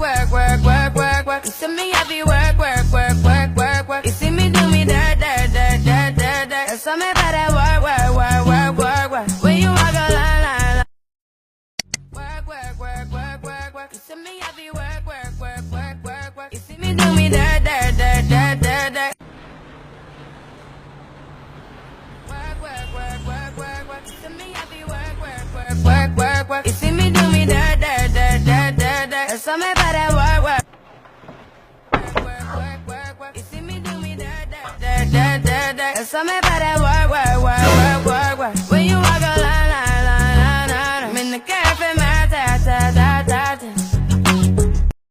work, work, work, work, work. You see me happy work, work, work, work, work, work. You see me do me dirt, dirt, dirt, dirt, dirt, dirt. That's all me about that work, work, work, work, work, work. When you walk a line, line, line. Work, work, work, work, work, work. You see me happy work, work, work, work, work, work. You see me do me dirt, dirt, dirt, dirt, dirt, dirt. Work, work, work, work, work, work. You see me happy work, work, work, work, work, work. You see me do me dirt, dirt, dirt, dirt, dirt, dirt. That's all me about that work, work. You see me do me dirt, dirt, dirt, dirt, dirt, dirt. That's all me about that work, work, work, work, work, work. When you walk